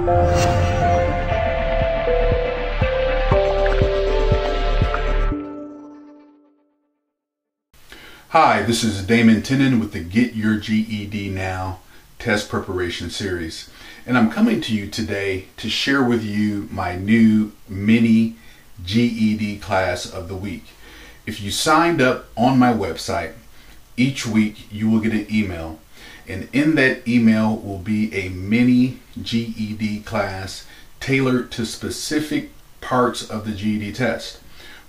Hi, this is Damon Tenen with the Get Your GED Now test preparation series, and I'm coming to you today to share with you my new mini GED class of the week. If you signed up on my website, each week you will get an email, and in that email will be a mini GED class tailored to specific parts of the GED test.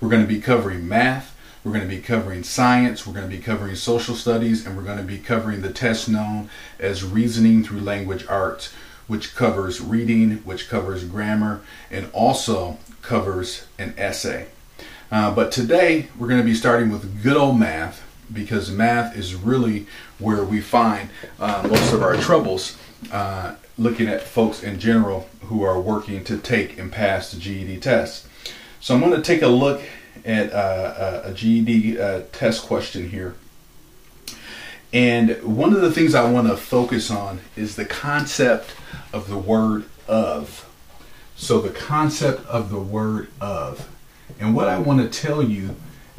We're going to be covering math, we're going to be covering science, we're going to be covering social studies, and we're going to be covering the test known as reasoning through language arts, which covers reading, which covers grammar, and also covers an essay. But today we're going to be starting with good old math, because math is really where we find most of our troubles looking at folks in general who are working to take and pass the GED test. So I'm going to take a look at a GED test question here. And one of the things I want to focus on is the concept of the word of. So the concept of the word of. And what I want to tell you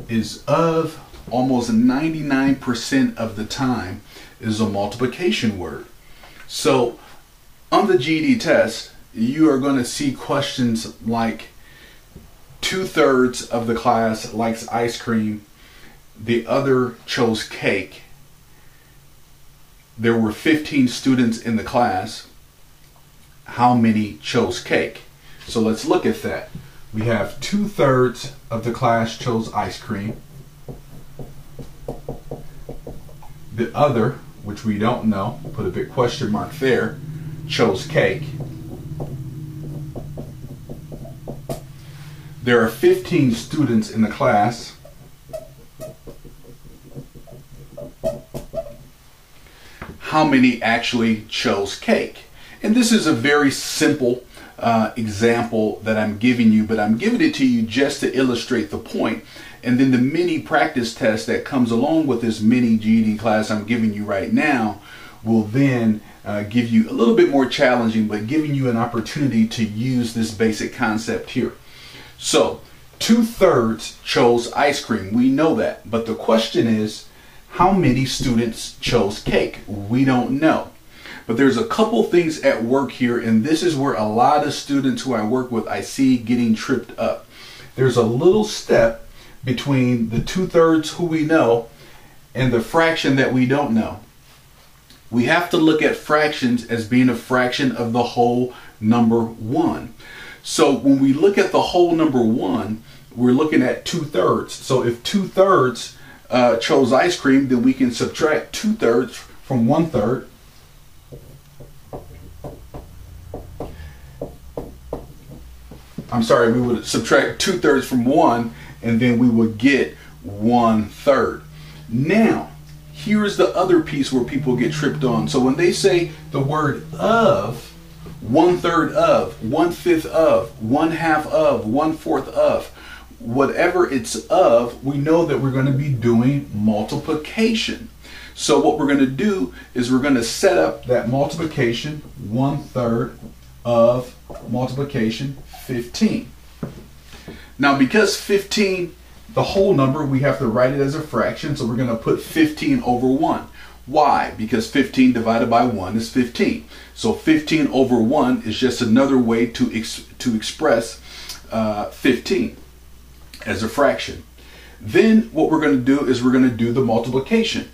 is of almost 99% of the time is a multiplication word. So on the GED test, you are going to see questions like 2/3 of the class likes ice cream, the other chose cake. There were 15 students in the class. How many chose cake? So let's look at that. We have 2/3 of the class chose ice cream. The other, which we don't know, put a big question mark there, chose cake. There are 15 students in the class. How many actually chose cake? And this is a very simple example that I'm giving you, but I'm giving it to you just to illustrate the point. And then the mini practice test that comes along with this mini GED class I'm giving you right now will then give you a little bit more challenging, but giving you an opportunity to use this basic concept here. So 2/3 chose ice cream. We know that. But the question is, how many students chose cake? We don't know. But there's a couple things at work here, and this is where a lot of students who I work with I see getting tripped up. There's a little step between the 2/3 who we know and the fraction that we don't know. We have to look at fractions as being a fraction of the whole number 1. So when we look at the whole number 1, we're looking at 2/3. So if 2/3 chose ice cream, then we can subtract 2/3 from 1/3. I'm sorry, we would subtract 2/3 from 1, and then we would get 1/3. Now, here's the other piece where people get tripped on. So when they say the word of, 1/3 of, 1/5 of, 1/2 of, 1/4 of, whatever it's of, we know that we're going to be doing multiplication. So what we're going to do is we're going to set up that multiplication, 1/3 of multiplication 15. Now because 15, the whole number, we have to write it as a fraction, so we're going to put 15 over 1. Why? Because 15 divided by 1 is 15. So 15 over 1 is just another way to express 15 as a fraction. Then what we're going to do is we're going to do the multiplication.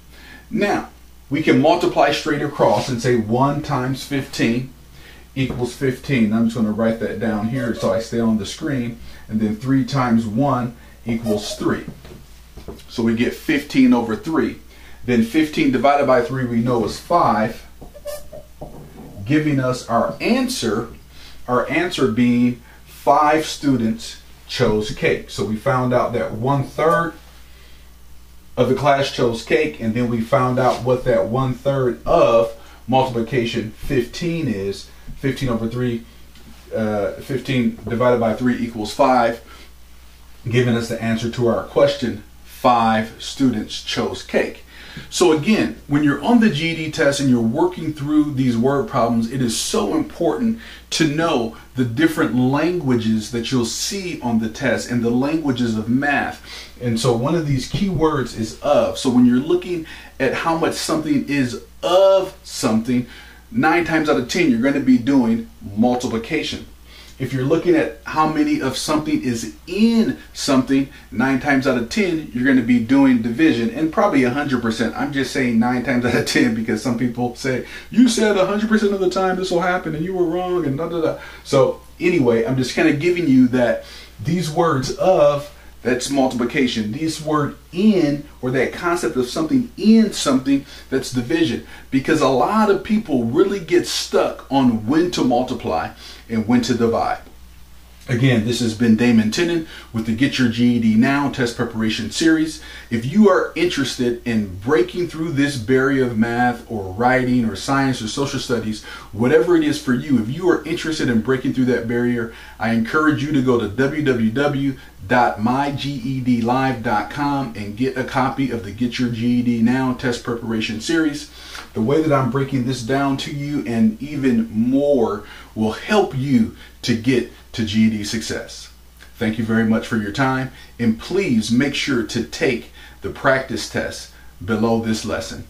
Now, we can multiply straight across and say 1 times 15 equals 15. I'm just going to write that down here so I stay on the screen. And then 3 times 1 equals 3. So we get 15 over 3. Then 15 divided by 3 we know is 5, giving us our answer being 5 students chose cake. So we found out that 1/3 of the class chose cake, and then we found out what that 1/3 of multiplication 15 is. 15 over 3, 15 divided by 3 equals 5, giving us the answer to our question, 5 students chose cake. So again, when you're on the GED test and you're working through these word problems, it is so important to know the different languages that you'll see on the test and the languages of math. And so one of these key words is of. So when you're looking at how much something is of something, 9 times out of 10, you're going to be doing multiplication. If you're looking at how many of something is in something, 9 times out of 10, you're going to be doing division, and probably 100%. I'm just saying 9 times out of 10 because some people say, you said 100% of the time this will happen and you were wrong and da da da. So anyway, I'm just kind of giving you that these words of, that's multiplication. These word in, or that concept of something in something, that's division. Because a lot of people really get stuck on when to multiply and when to divide. Again, this has been Damon Tennant with the Get Your GED Now test preparation series. If you are interested in breaking through this barrier of math or writing or science or social studies, whatever it is for you, if you are interested in breaking through that barrier, I encourage you to go to www.mygedlive.com and get a copy of the Get Your GED Now test preparation series. The way that I'm breaking this down to you and even more will help you to get to GED success. Thank you very much for your time, and please make sure to take the practice test below this lesson.